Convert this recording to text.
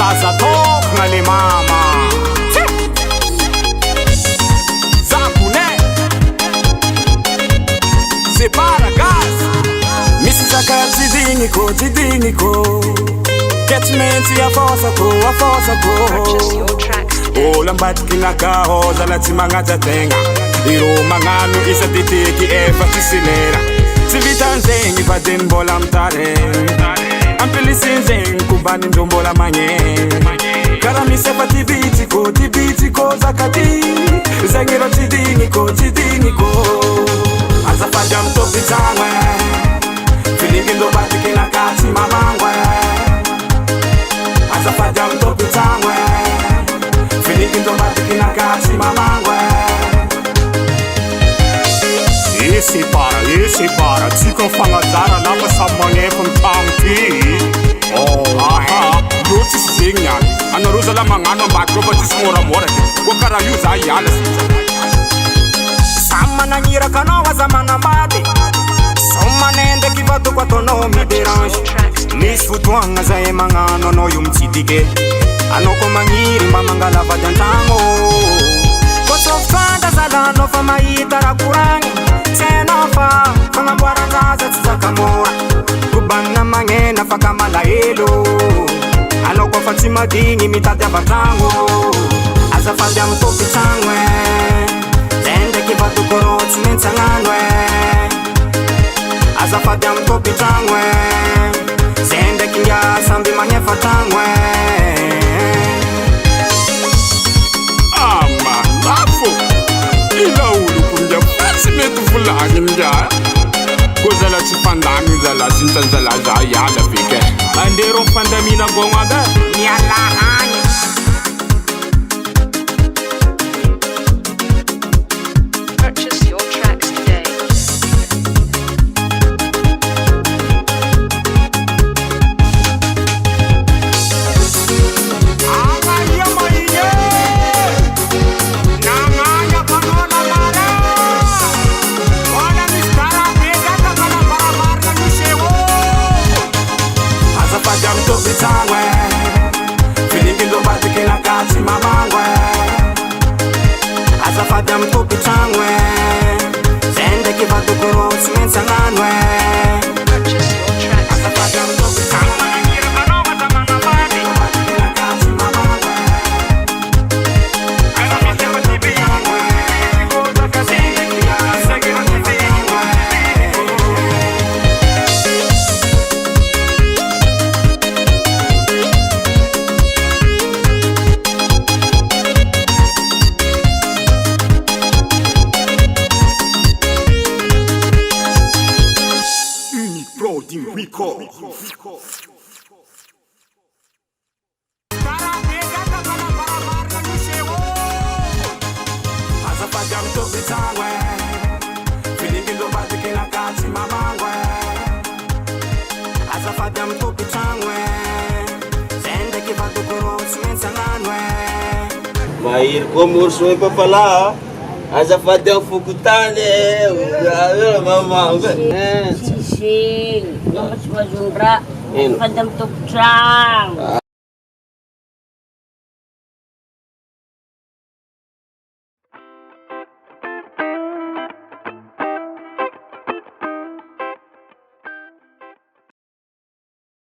Azatokna le mama Zapune Separa gaz Missy Saka tidiniko Get me into a forza ko Purchase your tracks today. Ola mbatiki nakahoza lati mangata tenga Iro mangano isa titiki efa tisilera Tivita nzengi vaden bola mtare Ampili sinzengi kubani ndombola manye Karami sefa tibitiko zakati Zengiro tidiniko Azafadya mtopi tangwe Filingi ndo batiki nakati mamangwe Azafadya mtopi tangwe Filingi ndo batiki nakati mamangwe Isi para Tiko fangazara lapa sabanye from town tea aha Lutis zingan Ano ruza la mangano makroba tismora Wakara yuza ayala Sama na nyira kanowa zamana bade Soma nende kivatu kwa tono mi derange Nis futuanga za emangano no yumtidike Anoko mangiri mamangala vajantango Koto fanda zalano fama itara kurangi Senofa fanga bwarangaza tsakamora Kubana mangena fakamala elo Anoko fatima dingi mitate batango Azafadya mtopi tangwe Zende kivatu korotsi mentsanganwe Azafadya mtopi tangwe Zende kinga sambi manyefa tangwe Lafu ila ulu kumja fasi metu fulani mja Kozala chifandani zala sintanzala za yala fike Andero fandamina gonga da Nyala hani Purchase your tracks today. Tangwe Filingi ndo batiki nakati mamangwe Azafadya mtopi tangwe Zende kivatu korotsi mentsanganwe Purchase your tracks today. Azafadya mtopi tangwe Nyira kanova zamana bade Batiki nakati mamangwe Azafadya mtopi tangwe Koza kazende kia Segira tivingwe Rico. Azafadya mtopi tangwe Filingi ndo batiki nakati mamangwe Azafadya mtopi tangwe Zende kivatu korotsi mentsanganwe Mahir como urso e papala azafadya fukutane mama Sising, mas majundra, padam tukchang.